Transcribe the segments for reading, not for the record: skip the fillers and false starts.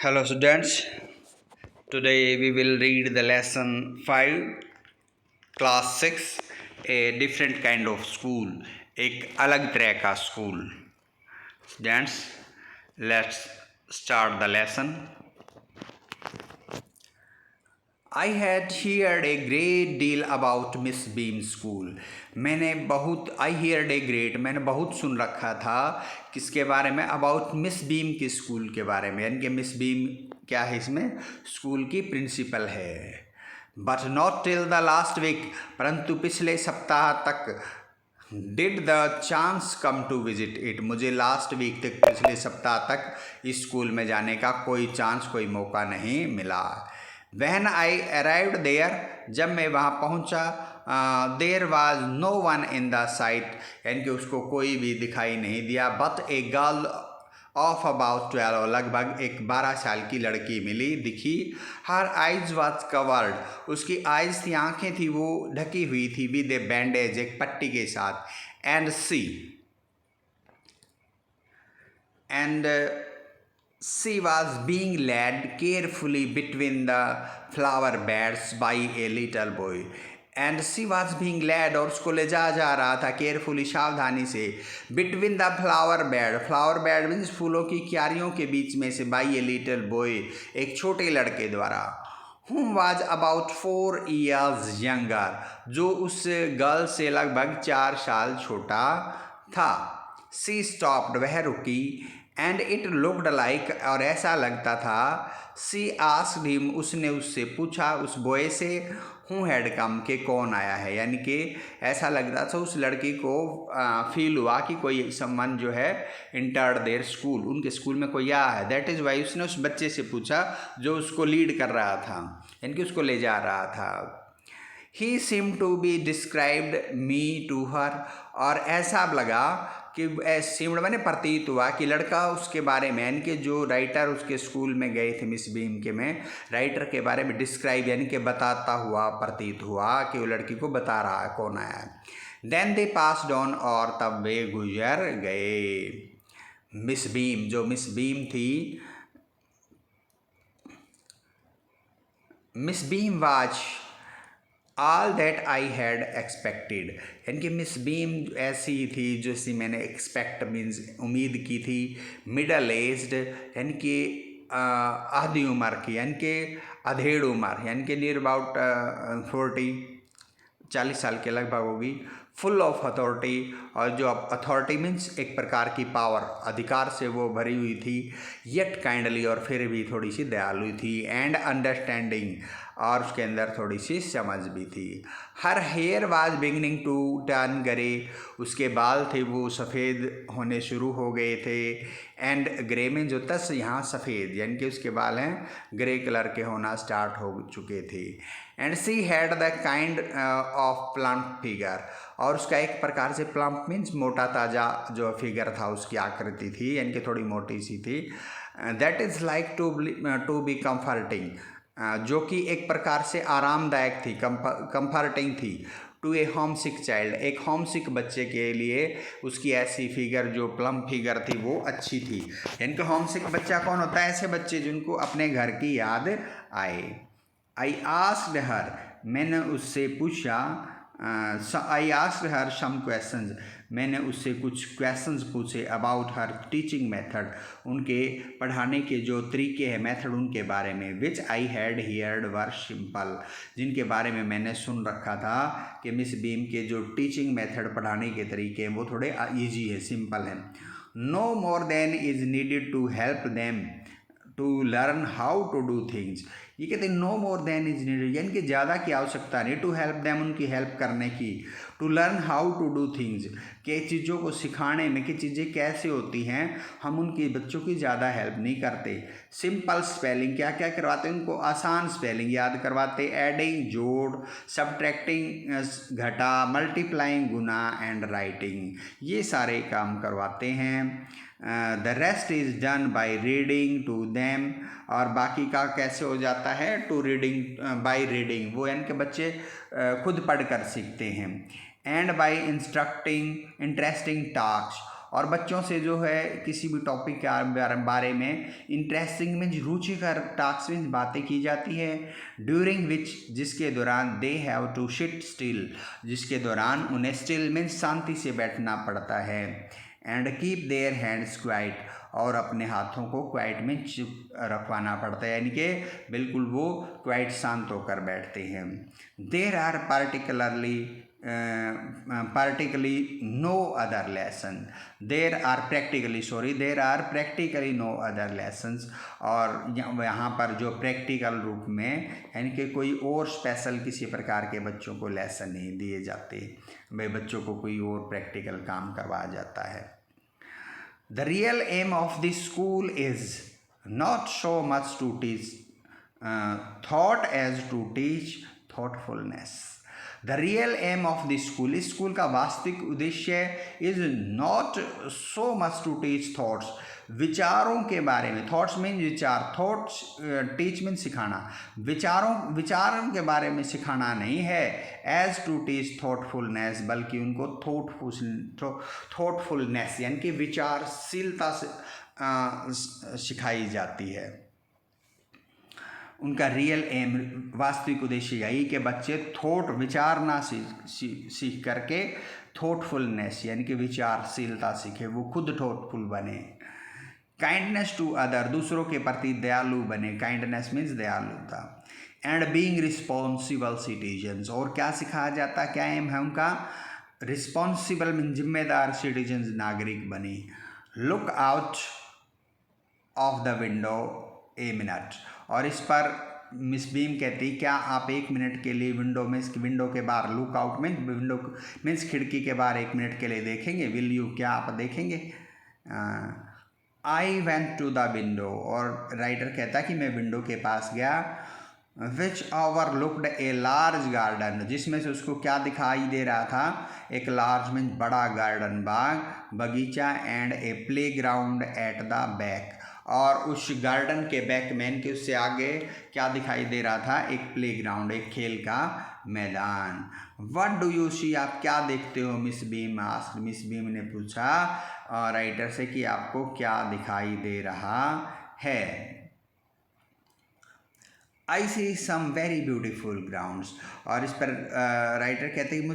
Hello students, today we will read the lesson 5 class 6 a different kind of school एक अलग तरह का school. Students, let's start the lesson. I had heard a great deal about Miss Beam School. मैंने बहुत सुन रखा था किसके बारे में, अबाउट मिस बीम के स्कूल के बारे में, यानी कि मिस बीम क्या है, इसमें स्कूल की प्रिंसिपल है. But not till the last week, परंतु पिछले सप्ताह तक did the chance come to visit it, मुझे लास्ट वीक तक, पिछले सप्ताह तक इस स्कूल में जाने का कोई मौका नहीं मिला. When I arrived there, जब मैं वहाँ पहुँचा, there was no one in the sight, यानी कि उसको कोई भी दिखाई नहीं दिया. But a girl of about 12, लगभग एक 12 साल की लड़की दिखी. Her eyes was covered, उसकी eyes थी, आँखें थी, वो ढकी हुई थी, with a bandage, एक पट्टी के साथ. She was being led carefully between the flower beds by a little boy. And she was being led, और उसको ले जा रहा था केयरफुली, सावधानी से, between the flower bed means फूलों की क्यारियों के बीच में से, by a little boy, एक छोटे लड़के द्वारा, whom was about 4 years younger, जो उस गर्ल से लगभग 4 साल छोटा था. She stopped, वह रुकी. एंड इट लुक्ड लाइक, और ऐसा लगता था, सी आस्क्ड हिम, उसने उससे पूछा, उस बॉय से, हु हैड कम, के कौन आया है, यानी कि ऐसा लगता था उस लड़की को फील हुआ कि कोई सम्मान जो है इंटर्ड देयर स्कूल, उनके स्कूल में कोई आया है. दैट इज़ वाई उसने उस बच्चे से पूछा जो उसको लीड कर रहा था, यानी कि उसको ले जा रहा था. He seem to be described me to her, और ऐसा लगा कि सीम्ड मैंने प्रतीत हुआ कि लड़का उसके बारे में, यानी कि जो राइटर उसके स्कूल में गए थे मिस बीम के में, राइटर के बारे में डिस्क्राइब, यानी कि बताता हुआ प्रतीत हुआ कि वो लड़की को बता रहा है कौन आया है. देन दे पास्ड ऑन, और तब वे गुजर गए. मिस बीम, जो मिस बीम थी, miss beam was all that I had expected, यानी कि मिस बीम ऐसी थी जैसी मैंने एक्सपेक्ट मीन्स उम्मीद की थी. मिडल एज्ड, यानी कि आधी उम्र की, यानी कि अधेड़ उम्र, यानी कि नियर अबाउट 40 साल के लगभग होगी. फुल ऑफ अथॉरिटी, और जो अथॉरिटी मीन्स एक प्रकार की पावर, अधिकार से वो भरी हुई थी. येट काइंडली, और फिर भी थोड़ी सी दयालु थी. एंड अंडरस्टैंडिंग, और उसके अंदर थोड़ी सी समझ भी थी. Her hair was beginning to turn grey, उसके बाल थे वो सफ़ेद होने शुरू हो गए थे. एंड ग्रे में जो तस यहाँ सफ़ेद, यानी कि उसके बाल हैं ग्रे कलर के होना स्टार्ट हो चुके थे. And she had the kind of plump figure, और उसका एक प्रकार से प्लम्प मीन्स मोटा ताज़ा जो फिगर था, उसकी आकृति थी, यानी कि थोड़ी मोटी सी थी. That is like to be comforting, जो कि एक प्रकार से आरामदायक थी, कम्फर्टिंग थी. To a homesick child, एक होम सिक बच्चे के लिए उसकी ऐसी फिगर, जो प्लम फिगर थी, वो अच्छी थी. यानी कि होम सिक बच्चा कौन होता है? ऐसे बच्चे जिनको अपने घर की याद आए. आई आस्क्ड हर, मैंने उससे पूछा, I asked her some questions, मैंने उससे कुछ क्वेश्चंस पूछे. अबाउट हर टीचिंग मेथड, उनके पढ़ाने के जो तरीके हैं, मेथड उनके बारे में. Which I had heard were simple, जिनके बारे में मैंने सुन रखा था कि मिस बीम के जो टीचिंग मेथड, पढ़ाने के तरीके हैं, वो थोड़े ईजी है, सिंपल हैं. No more than is needed to help them to learn how to do things, ये कहते हैं no more than is needed, यानी कि ज़्यादा की आवश्यकता नहीं. टू हेल्प देम, उनकी हेल्प करने की. To learn how to do things, कि चीज़ों को सिखाने में कि चीज़ें कैसे होती हैं, हम उनकी बच्चों की ज़्यादा हेल्प नहीं करते. सिंपल स्पेलिंग, क्या क्या करवाते हैं उनको? आसान स्पेलिंग याद करवाते. एडिंग जोड़, सब्ट्रैक्टिंग घटा, मल्टीप्लाइंग गुना, एंड राइटिंग, ये सारे काम करवाते हैं. The rest is done by reading to them, और बाकी का कैसे हो जाता है? टू रीडिंग, बाई रीडिंग, वो यानी कि बच्चे खुद पढ़ कर सीखते हैं. And by instructing interesting task, और बच्चों से जो है किसी भी टॉपिक के बारे में इंटरेस्टिंग मीन्स रुचिकर टॉक्स मीन्स बातें की जाती है। ड्यूरिंग विच जिसके दौरान they have to sit still जिसके दौरान उन्हें स्टिल मीन्स शांति से बैठना पड़ता है। And keep their hands quite और अपने हाथों को क्वाइट में चुप रखवाना पड़ता है, यानी कि बिल्कुल वो क्वाइट शांत होकर बैठते हैं। There are particularly no other lesson there are practically no other lessons और यहाँ पर जो प्रैक्टिकल रूप में यानी कि कोई और स्पेशल किसी प्रकार के बच्चों को लेसन नहीं दिए जाते, भाई बच्चों को कोई और प्रैक्टिकल काम करवाया जाता है। The real aim of the school is not so much to teach thought as to teach thoughtfulness. The real aim of the school, इस स्कूल का वास्तविक उद्देश्य is not so much to teach thoughts, विचारों के बारे में, thoughts mean विचार, thoughts teach mean सिखाना, विचारों के बारे में सिखाना नहीं है, एज टू टीच थॉटफुलनेस बल्कि उनको थॉटफुलनेस यानी कि विचारशीलता से सिखाई जाती है। उनका रियल एम वास्तविक उद्देश्य यही कि बच्चे विचार ना सीख करके थॉटफुलनेस यानी कि विचारशीलता सीखे, वो खुद थॉटफुल बने। काइंडनेस टू अदर दूसरों के प्रति दयालु बने, काइंडनेस मीन्स दयालुता। एंड बीइंग रिस्पॉन्सिबल सिटीजन्स और क्या सिखाया जाता, क्या एम है उनका, रिस्पॉन्सिबल मीन जिम्मेदार, सिटीजन्स नागरिक बने। Look out of the window a minute और इस पर मिस बीम कहती क्या आप 1 मिनट के लिए विंडो के बाहर, look out mean window means खिड़की के बाहर 1 मिनट के लिए देखेंगे, विल यू क्या आप देखेंगे। I went to the window और राइटर कहता कि मैं विंडो के पास गया। Which overlooked a large garden जिसमें से उसको क्या दिखाई दे रहा था, एक लार्ज मीन बड़ा गार्डन, बाग बगीचा, and a playground at the back और उस गार्डन के बैक में के उससे आगे क्या दिखाई दे रहा था, एक प्ले ग्राउंड, एक खेल का मैदान। व्हाट डू यू सी आप क्या देखते हो, miss beam asked, miss Beam ने पूछा राइटर से कि आपको क्या दिखाई दे रहा है। आई सी सम वेरी ब्यूटीफुल ग्राउंड्स और इस पर राइटर कहते हैं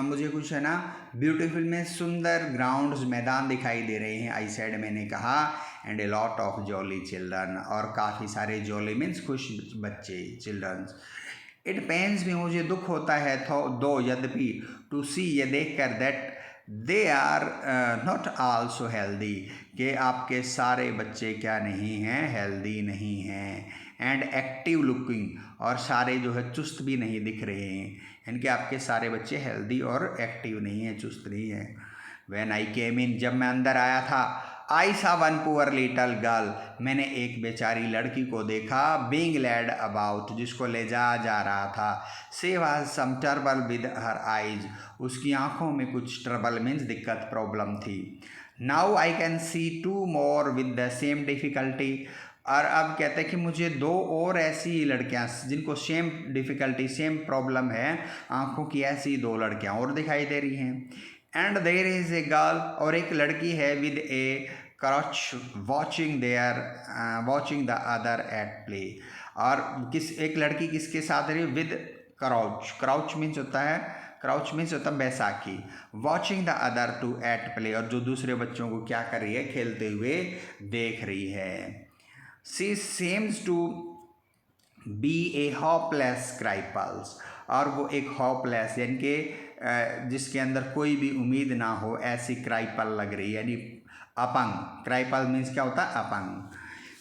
मुझे कुछ है ना ब्यूटीफुल में सुंदर ग्राउंड्स मैदान दिखाई दे रहे हैं। आई सेड मैंने कहा, and a lot of jolly children और काफ़ी सारे जॉली मीन्स खुश बच्चे, चिल्ड्रंस। इट पेन्स भी मुझे दुख होता है दो यद्यपि टू सी ये देख कर that they are not also healthy कि आपके सारे बच्चे क्या नहीं हैं, हेल्दी नहीं हैं। एंड एक्टिव लुकिंग और सारे जो है चुस्त भी नहीं दिख रहे हैं, यानी कि आपके सारे बच्चे हेल्दी और एक्टिव नहीं हैं, चुस्त नहीं हैं। व्हेन आई केम इन जब मैं अंदर आया था, आई सा वन पुअर लिटल गर्ल मैंने एक बेचारी लड़की को देखा, बीइंग लेड अबाउट जिसको ले जा रहा था। She was some trouble with her eyes उसकी आंखों में कुछ ट्रबल मीन्स दिक्कत, प्रॉब्लम थी। Now I can see 2 more with the same difficulty और अब कहते हैं कि मुझे 2 और ऐसी लड़कियां जिनको सेम डिफ़िकल्टी सेम प्रॉब्लम है आंखों की, ऐसी 2 लड़कियां और दिखाई दे रही हैं। And there is a girl और एक लड़की है with a crutch watching the other at play और एक लड़की किसके साथ रही, विद क्राउच मीन्स होता है बैसाखी, watching the other two at play और जो दूसरे बच्चों को क्या कर रही है, खेलते हुए देख रही है। She seems to be a hopeless cripple और वो एक hopeless यानी कि जिसके अंदर कोई भी उम्मीद ना हो ऐसी क्राइपल लग रही है, यानी अपंग। क्राइपल मीन्स क्या होता है, अपंग।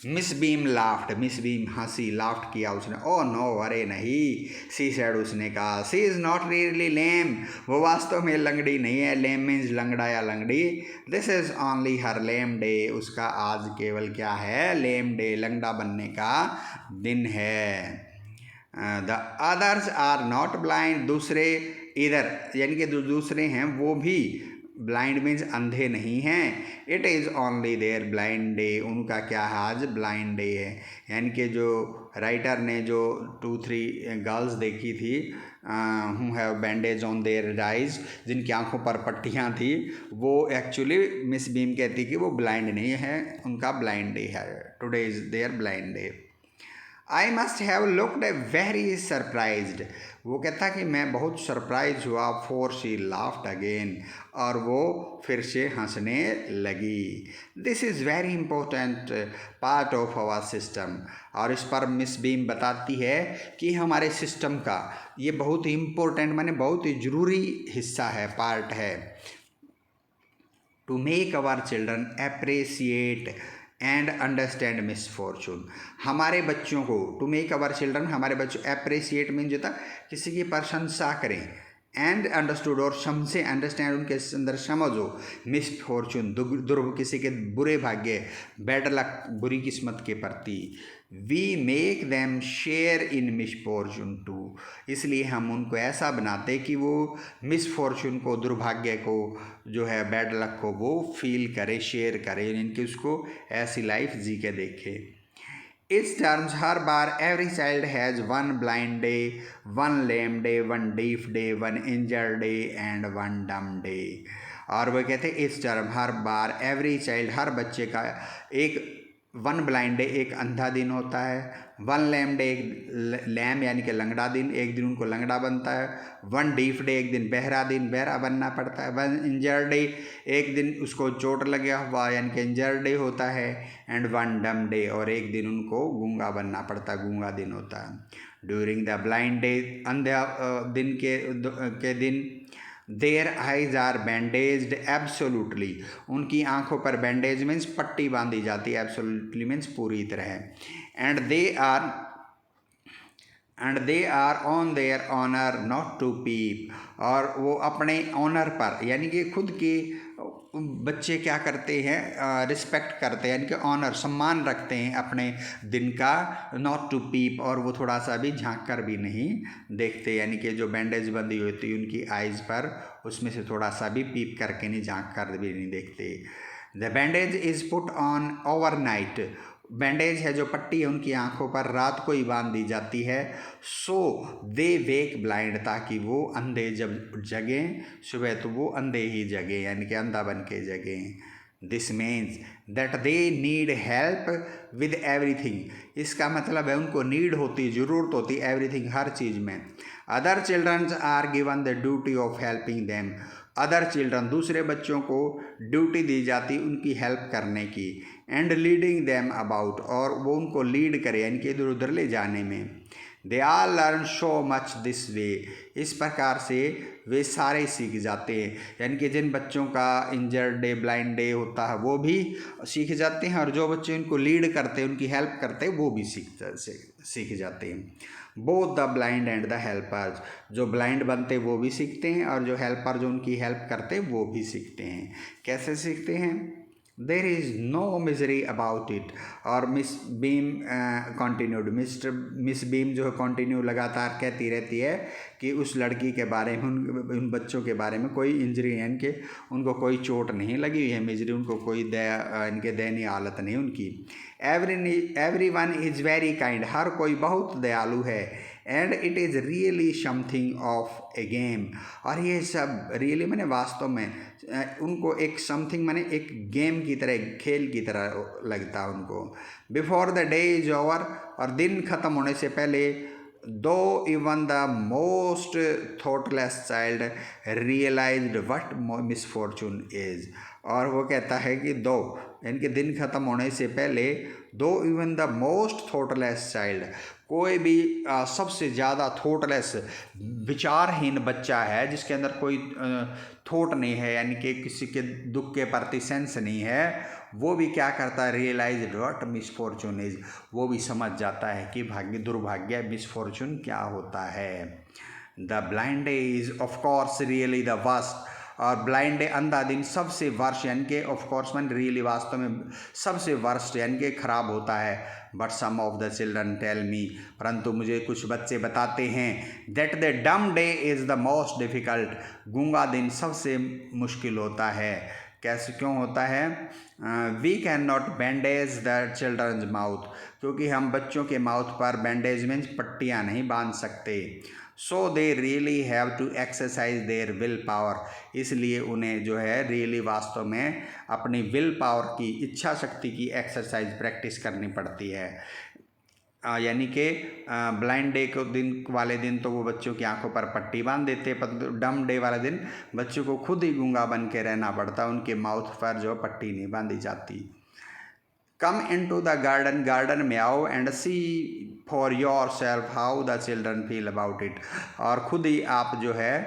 Miss beam laughed miss beam हंसी, लाफ्ट किया उसने। ओ नो अरे नहीं, सी सेड उसने कहा, सी इज़ नॉट रियली लेम वो वास्तव में लंगड़ी नहीं है, लेम मीन्स लंगड़ा या लंगड़ी। This is only her lame day उसका आज केवल क्या है, लेम डे लंगड़ा बनने का दिन है। The others are not blind दूसरे इधर यानी कि जो दूसरे हैं वो भी ब्लाइंड मीन्स अंधे नहीं हैं, it is only their blind day, उनका क्या है आज ब्लाइंड डे है। यानी कि जो राइटर ने जो 2-3 गर्ल्स देखी थी who have bandage on their eyes, जिनकी आंखों पर पट्टियाँ थी, वो एक्चुअली मिस बीम कहती कि वो ब्लाइंड नहीं है, उनका ब्लाइंड डे है, today is their blind day. I must have looked very surprised, वो कहता कि मैं बहुत सरप्राइज हुआ, फॉर शी लाफ्ड अगेन, और वो फिर से हंसने लगी। This is very important part of our system, और इस पर मिस बीम बताती है कि हमारे सिस्टम का ये बहुत ही इम्पोर्टेंट माने बहुत ही ज़रूरी हिस्सा है, पार्ट है। To make our children appreciate and understand misfortune, हमारे बच्चों को, टू मेक अवर चिल्ड्रन, हमारे बच्चों, अप्रिसिएट मीन जो था किसी की प्रशंसा करें, एंड अंडरस्टूड और सम से अंडरस्टैंड उनके अंदर समझ हो, मिसफॉर्चून दुर्भ किसी के बुरे भाग्य, बैड लक बुरी किस्मत के प्रति, we make them share in misfortune too, इसलिए हम उनको ऐसा बनाते कि वो मिसफॉर्चून को, दुर्भाग्य को जो है, बैड लक को वो फील करे, शेयर करे, इनकी उसको ऐसी लाइफ जी के देखे। इस terms her bar every child has one blind day, one lame day, one deaf day, one injured day and one डम डे, और वो कहते हैं इस टर्म हर बार एवरी चाइल्ड, हर बच्चे का एक वन ब्लाइंड डे, एक अंधा दिन होता है, वन लैम डे, एक लैम यानी कि लंगड़ा दिन, एक दिन उनको लंगड़ा बनता है, वन डीफ डे, एक दिन बहरा दिन, बहरा बनना पड़ता है, वन इंजर्ड डे, एक दिन उसको चोट लगा हुआ यानी कि इंजर्ड डे होता है, एंड वन डम डे, और एक दिन उनको गूंगा बनना पड़ता है, गूंगा दिन होता है। ड्यूरिंग द ब्लाइंड डे, अंधे दिन के दिन, देयर आइज आर बैंडेज्ड एब्सोल्युटली, उनकी आंखों पर बैंडेज मीन्स पट्टी बांधी जाती है, एब्सोल्युटली मीन्स पूरी तरह, and they are on their honour not to peep, और वो अपने ऑनर पर यानी कि खुद के बच्चे क्या करते हैं, रिस्पेक्ट करते हैं, यानी कि ऑनर सम्मान रखते हैं अपने दिन का, नॉट टू पीप, और वो थोड़ा सा भी झांक कर भी नहीं देखते, यानी कि जो बैंडेज बंदी होती है उनकी आइज़ पर, उसमें से थोड़ा सा भी पीप करके नहीं, झांक कर भी नहीं देखते। The bandage is put on overnight, bandage है जो पट्टी है उनकी आंखों पर रात को ही बांध दी जाती है, सो दे वेक ब्लाइंड, ताकि वो अंधे जब जगें सुबह तो वो अंधे ही जगें, यानी कि अंधा बन के जगें। This means that they need help with everything, इसका मतलब है उनको नीड होती, ज़रूरत होती एवरीथिंग, हर चीज़ में। Other childrens are given the duty of helping them, other children दूसरे बच्चों को ड्यूटी दी जाती उनकी हेल्प करने की, एंड लीडिंग देम अबाउट, और वो उनको लीड करे यानी कि इधर उधर ले जाने में। They are learn so much this way, इस प्रकार से वे सारे सीख जाते हैं, यानी कि जिन बच्चों का इंजर्ड डे, ब्लाइंड डे होता है वो भी सीख जाते हैं, और जो बच्चे उनको लीड करते हैं, उनकी हेल्प करते हैं, वो भी सीख जाते हैं। Both the blind and the helpers, जो ब्लाइंड बनते वो भी सीखते हैं, और जो हेल्पर जो उनकी हेल्प करते वो भी सीखते हैं। कैसे सीखते हैं? There is no misery about it, और Miss Beam continued, Miss Beam जो है कंटिन्यू लगातार कहती रहती है कि उस लड़की के बारे में, उन बच्चों के बारे में कोई इंजरी है, इनके उनको कोई चोट नहीं लगी हुई है, मिजरी उनको कोई इनके दयनीय हालत नहीं उनकी। Everyone is very kind, हर कोई बहुत दयालु है, and it is really something of a game, और ये सब रियली मैंने वास्तव में उनको एक समथिंग मैंने एक गेम की तरह, खेल की तरह लगता है उनको। Before the day is over, और दिन ख़त्म होने से पहले, though even the most thoughtless child realised what misfortune is, और वो कहता है कि दो यानी कि दिन ख़त्म होने से पहले, though even the most thoughtless child, कोई भी सबसे ज़्यादा थॉटलेस विचारहीन बच्चा है, जिसके अंदर कोई थॉट नहीं है, यानी कि किसी के दुख के प्रति सेंस नहीं है, वो भी क्या करता है, रियलाइज व्हाट मिसफॉर्चून इज, वो भी समझ जाता है कि भाग्य, दुर्भाग्य, मिसफॉर्चून क्या होता है। The blind day is of course really the worst, और ब्लाइंड डे अंधा दिन सबसे वर्ष यानी कि ऑफकोर्स मैन रियली वास्तव में सबसे वर्स्ट यानी कि ख़राब होता है। But some of the children tell me, परंतु मुझे कुछ बच्चे बताते हैं that the dumb day is the most difficult, गूंगा दिन सबसे मुश्किल होता है। कैसे क्यों होता है? We can not bandage the children's mouth, क्योंकि हम बच्चों के माउथ पर बैंडेज मीन्स पट्टियाँ नहीं बांध सकते। So they really have to exercise their willpower, इसलिए उन्हें जो है रियली वास्तव में अपनी विल पावर की इच्छा शक्ति की एक्सरसाइज प्रैक्टिस करनी पड़ती है। यानी कि ब्लाइंड डे को दिन वाले दिन तो वो बच्चों की आंखों पर पट्टी बांध देते, पर डम डे वाले दिन बच्चों को खुद ही गूंगा बन के रहना पड़ता, उनके माउथ पर जो पट्टी नहीं बांधी जाती। Come into the garden, garden में आओ and see for yourself how the children feel about it, और खुद ही आप जो है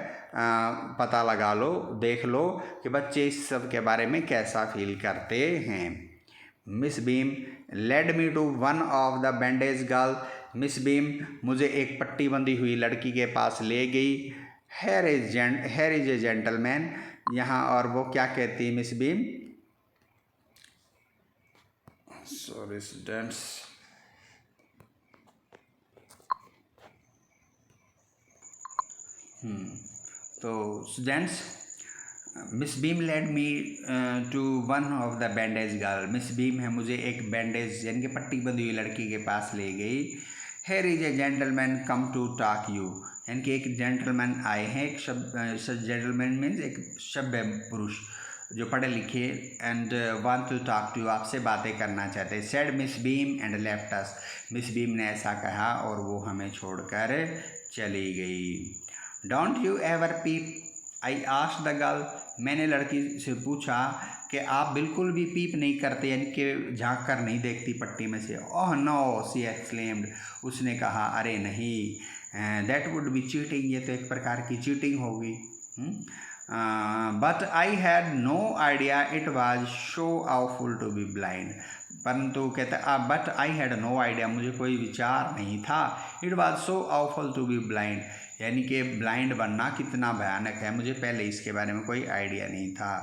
पता लगा लो, देख लो कि बच्चे इस सब के बारे में कैसा फील करते हैं। Miss Beam led me to one of the bandage girl, Miss Beam मुझे एक पट्टी बंधी हुई लड़की के पास ले गई। हेयर इज ए जेंटलमैन, यहाँ और वो क्या कहती है मिस बीम? सॉरी स्टूडेंट्स, तो students Miss Beam led me to one of the bandage girl, Miss Beam है मुझे एक बैंडेज यानी कि पट्टी बंधी हुई लड़की के पास ले गई। Here is a gentleman come to talk you, यानी कि एक जेंटलमैन आए हैं, एक शब्द जेंटलमैन मीन्स एक सभ्य पुरुष जो पढ़े लिखे, and want to talk to, आपसे बातें करना चाहते हैं। Said Miss Beam and left us, Miss Beam ने ऐसा कहा और वो हमें छोड़कर चली गई। Don't you ever peep, I asked the girl, मैंने लड़की से पूछा कि आप बिल्कुल भी पीप नहीं करते, यानी कि झांक कर नहीं देखती पट्टी में से। ओह नो, सी एक्सक्लेम्ड, उसने कहा अरे नहीं, दैट वुड बी चीटिंग, ये तो एक प्रकार की चीटिंग होगी। But I had no idea it was so awful to be blind, परंतु कहता but I had no idea, मुझे कोई विचार नहीं था, it was so awful to be blind, यानी कि ब्लाइंड बनना कितना भयानक है, मुझे पहले इसके बारे में कोई आइडिया नहीं था।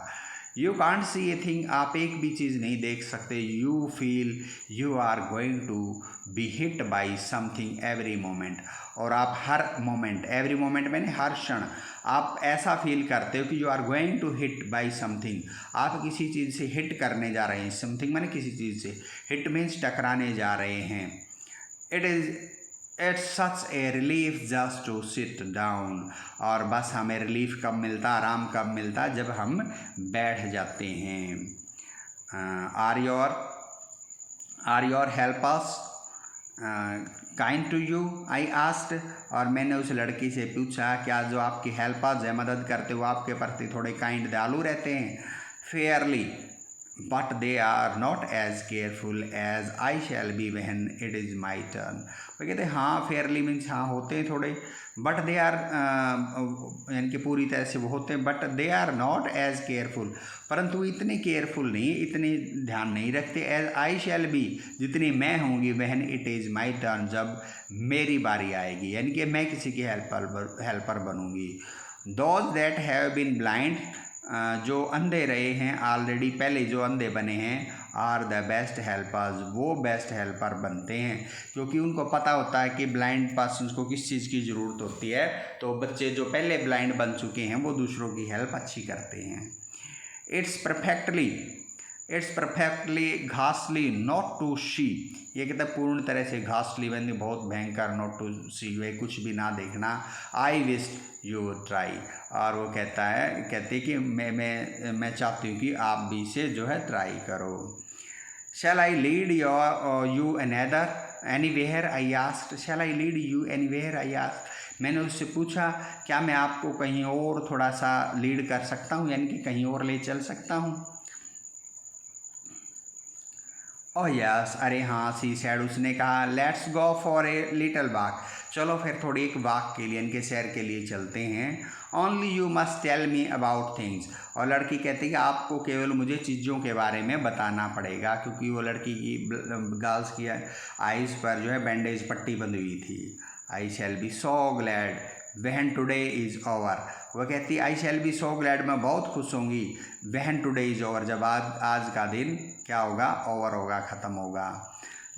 You can't see a thing, आप एक भी चीज़ नहीं देख सकते। You feel you are going to be hit by something every moment, और आप हर मोमेंट, एवरी मोमेंट मैंने हर क्षण, आप ऐसा फील करते हो कि you are going to hit by something, आप किसी चीज़ से हिट करने जा रहे हैं। समथिंग मैंने किसी चीज़ से, हिट मीन्स टकराने जा रहे हैं। It's such a relief just to sit down, और बस हमें रिलीफ कब मिलता, आराम कब मिलता, जब हम बैठ जाते हैं। Are your help us kind to you, I asked, और मैंने उस लड़की से पूछा क्या जो आपकी हेल्प अस है, मदद करते हो, आपके प्रति थोड़े काइंड दयालु रहते हैं। Fairly but they are not as careful as I shall be when it is my turn, वो कहते हैं हाँ, फेयरली मीन्स हाँ होते हैं थोड़े, बट दे आर यानी कि पूरी तरह से वो होते हैं, but they are not as careful, परंतु इतने केयरफुल नहीं, इतने ध्यान नहीं रखते, एज आई शैल बी, जितनी मैं होंगी, when it is my turn, जब मेरी बारी आएगी, यानी कि मैं किसी की हेल्पर बनूंगी। Those that have been blind, जो अंधे रहे हैं ऑलरेडी, पहले जो अंधे बने हैं, आर द बेस्ट हेल्पर्स, वो बेस्ट हेल्पर बनते हैं, क्योंकि उनको पता होता है कि ब्लाइंड पर्सन को किस चीज़ की ज़रूरत होती है, तो बच्चे जो पहले ब्लाइंड बन चुके हैं वो दूसरों की हेल्प अच्छी करते हैं। इट्स परफेक्टली घासली नॉट टू सी, ये कहते हैं पूर्ण तरह से घासली बंदी, बहुत भयंकर, नॉट टू सी वे, कुछ भी ना देखना। आई विश यू ट्राई, और वो कहते कि मैं चाहती हूँ कि आप भी इसे जो है ट्राई करो। Shall I lead you anywhere, I asked, shall I lead you anywhere, I asked, मैंने उससे पूछा क्या मैं आपको कहीं और थोड़ा सा लीड कर सकता हूँ, यानी कि कहीं और ले चल सकता हूँ। ओह यस, अरे हाँ, सी सैड, उसने कहा, let's go for a little walk, चलो फिर थोड़ी एक वॉक के लिए, इनके सैर के लिए चलते हैं। Only you must tell me about things, और लड़की कहती है कि आपको केवल मुझे चीज़ों के बारे में बताना पड़ेगा, क्योंकि वो लड़की की गर्ल्स की आइज़ पर जो है बैंडेज पट्टी बंधी हुई थी। I shall be so glad when today is over. वह कहती है आई शैल बी सो ग्लैड, मैं बहुत खुश होंगी, व्हेन टुडे इज़ ओवर, जब आज का दिन क्या होगा, ओवर होगा, ख़त्म होगा।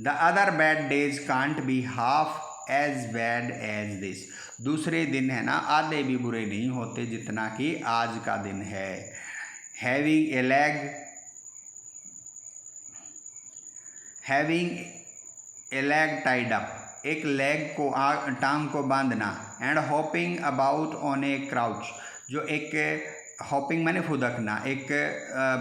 The other bad days can't be half as bad as this, दूसरे दिन है ना आधे भी बुरे नहीं होते जितना कि आज का दिन है। Having a leg tied up, एक लेग को टांग को बांधना, and hopping about on a crutch, जो एक हॉपिंग माने फुदकना, एक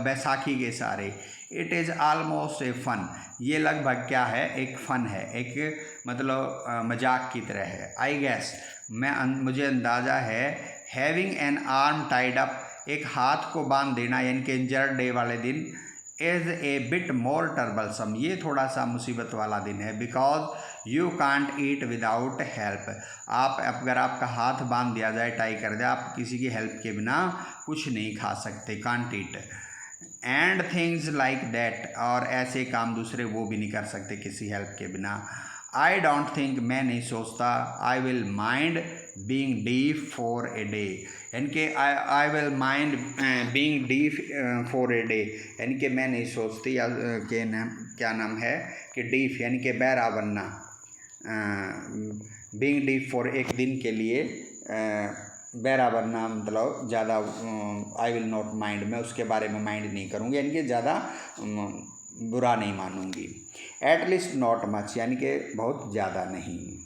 बैसाखी के सारे। It is almost a fun, ये लगभग क्या है, एक फ़न है, एक मतलब मजाक की तरह है। आई गेस, मुझे अंदाज़ा है, having an arm Tide up, एक हाथ को बांध देना यानी कि इंजर्ड डे वाले दिन, इज़ ए बिट मोर टर्बलसम, ये थोड़ा सा मुसीबत वाला दिन है, because you can't eat without help, आप अगर आपका हाथ बांध दिया जाए, टाई कर दिया, आप किसी की हेल्प के बिना कुछ नहीं खा सकते, can't eat, and things like that, और ऐसे काम दूसरे वो भी नहीं कर सकते किसी हेल्प के बिना। आई डोंट थिंक, मैं नहीं सोचता, I will mind being deaf for a day, यानी कि I will mind being deaf for a day, यानी कि मैं नहीं सोचती के नाम क्या नाम है कि डीफ यानी कि बहरा बनना, बीइंग डीफ फॉर एक दिन के लिए बहरा बनना, मतलब ज़्यादा आई विल नॉट माइंड, मैं उसके बारे में माइंड नहीं करूँगी, यानी कि ज़्यादा बुरा नहीं मानूंगी। एटलीस्ट नॉट मच, यानी कि बहुत ज़्यादा नहीं।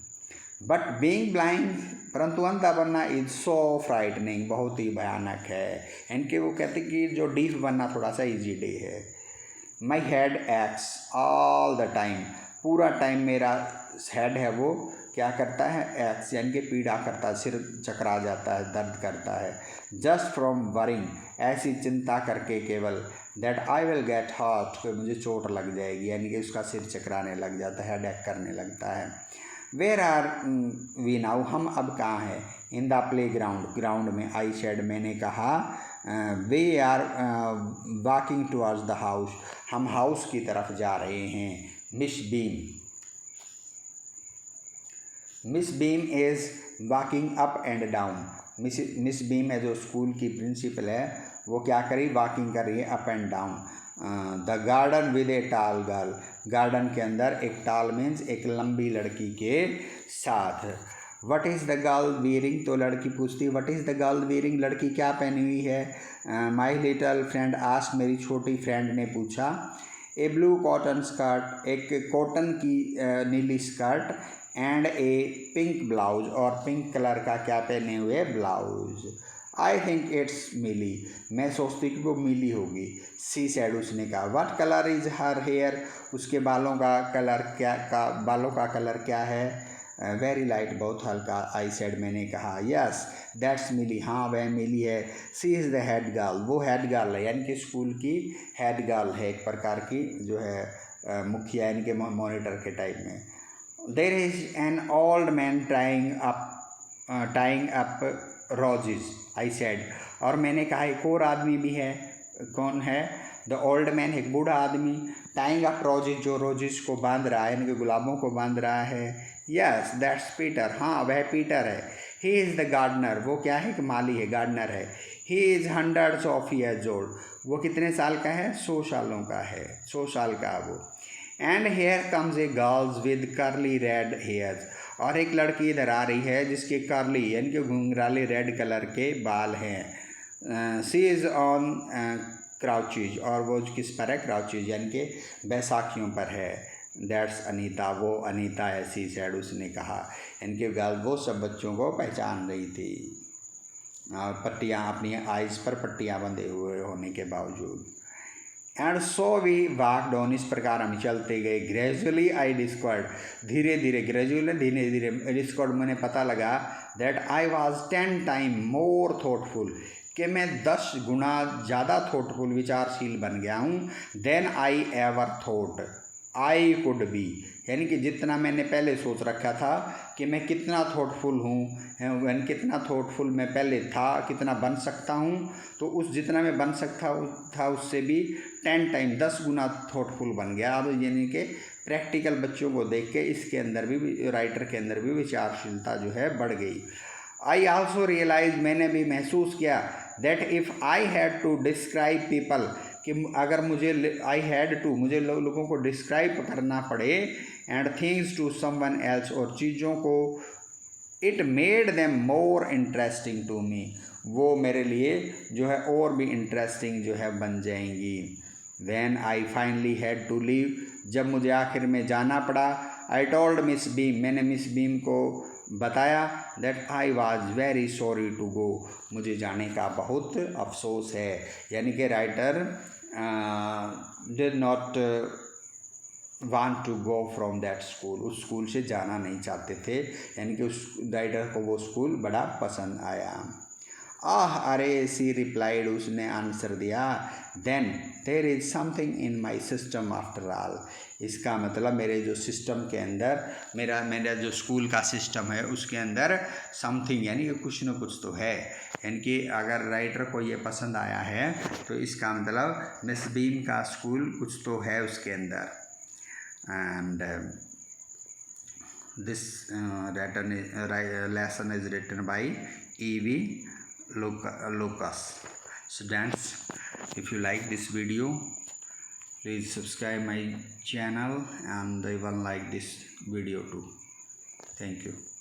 बट बीइंग ब्लाइंड, परंतु अंधा बनना, इज सो फ्राइटनिंग, बहुत ही भयानक है, यानी कि वो कहते कि जो डीफ बनना थोड़ा सा ईजी डे है। My head x all the time, पूरा टाइम मेरा हेड है वो क्या करता है, एक्स यानी कि पीड़ा करता है, सिर चकरा जाता है, दर्द करता है। जस्ट फ्रॉम वरिंग, ऐसी चिंता करके केवल, that I will get hurt, कि मुझे चोट लग जाएगी, यानी कि उसका सिर चकराने लग जाता है, हेड एक करने लगता है। वेयर आर वी नाउ, हम अब कहाँ हैं, in the playground, ground में। आई शेड, मैंने कहा, we are walking towards the house, हम हाउस की तरफ जा रहे हैं। Miss Beam is walking up and down, Miss Beam है जो स्कूल की प्रिंसिपल है, वो क्या करी, वॉकिंग कर रही है up and down. The garden with a tall girl, garden के अंदर एक टाल मीन्स एक लंबी लड़की के साथ। What is the girl wearing, तो लड़की पूछती what is the girl wearing, लड़की क्या पहनी हुई है। माई लिटल फ्रेंड आस्क्ड, मेरी छोटी फ्रेंड ने पूछा। ए ब्लू कॉटन स्कर्ट, एक कॉटन की नीली skirt, and A pink blouse, और पिंक कलर का क्या पहने हुए, ब्लाउज। आई थिंक इट्स मिली, मैं सोचती कि वो मिली होगी। सी सैड, उसने कहा। What colour is her hair, उसके बालों का कलर बालों का कलर क्या है। वेरी लाइट, बहुत हल्का। आई सैड, मैंने कहा। यस दैट्स मिली, हाँ वह मिली है। सी इज़ द हेड गर्ल, वो हेड गर्ल है, यानी कि स्कूल की हेड गर्ल है, एक प्रकार की जो है मुखिया, यानी कि मॉनिटर के टाइप में। There is an old man tying up roses, I said, और मैंने कहा एक और आदमी भी है। कौन है, द ओल्ड मैन, एक बूढ़ा आदमी, टाइंग अप रोजेज, जो रोजेज को बांध रहा है, यानी कि गुलाबों को बांध रहा है। यस दैट्स पीटर, हाँ वह पीटर है। ही इज़ द गार्डनर, वो क्या है कि माली है, गार्डनर है। He is hundreds of years old, वो कितने साल का है, 100 सालों का है, 100 साल का वो। And here comes A girls with curly red hairs, और एक लड़की इधर आ रही है जिसके कर्ली यानी कि घुंघराले रेड कलर के बाल हैं। सी इज़ ऑन क्राउचेज, और वो किस पर है, क्राउचेज यानी कि बैसाखियों पर है। दैट्स अनीता, वो अनीता है। सी सैड, उसने कहा, यानी कि गर्ल वो सब बच्चों को पहचान रही थी, पट्टियाँ अपनी आइज़ पर पट्टियाँ बंधे हुए होने के बावजूद। And so we walked on, इस प्रकार हम चलते गए। ग्रेजुअली आई डिस्कवर्ड, धीरे धीरे, ग्रेजुअली धीरे धीरे, डिस्कवर्ड मैंने पता लगा, that I was 10 time more thoughtful, कि मैं 10 गुना ज़्यादा थॉटफुल, विचारशील बन गया हूँ, than I ever thought I could be, यानी कि जितना मैंने पहले सोच रखा था कि मैं कितना थॉटफुल हूँ, कितना थॉटफुल मैं पहले था, कितना बन सकता हूँ, तो उस जितना मैं बन सकता था उससे भी 10 टाइम 10 गुना थॉटफुल बन गया। अब यानी कि प्रैक्टिकल बच्चों को देख के इसके अंदर भी, राइटर के अंदर भी विचारशीलता जो है बढ़ गई। आई ऑल्सो रियलाइज, मैंने भी महसूस किया, that if I had to describe people, कि अगर मुझे आई हैड टू, मुझे लोगों को डिस्क्राइब करना पड़े, and things to someone else, और चीज़ों को, it made them more interesting to me, वो मेरे लिए जो है और भी इंटरेस्टिंग जो है बन जाएंगी। When I finally had to leave, जब मुझे आखिर में जाना पड़ा, आई टोल्ड मिस बीम, मैंने मिस बीम को बताया, that I was very sorry to go, मुझे जाने का बहुत अफसोस है। यानी कि writer did not want to go from that school, उस स्कूल से जाना नहीं चाहते थे, यानी कि उस राइटर को वो स्कूल बड़ा पसंद आया। आह अरे, सी रिप्लाइड, उसने आंसर दिया, then there is something in my system after all, इसका मतलब मेरे जो सिस्टम के अंदर, मेरा जो स्कूल का सिस्टम है उसके अंदर समथिंग, यानी कि कुछ न कुछ तो है। यानी कि अगर राइटर को ये पसंद आया है तो इसका मतलब मिस बीम का स्कूल कुछ तो है उसके अंदर। And this lesson is written by E.V. Lucas. Students, if you like this video, please subscribe my channel and even like this video too. Thank you.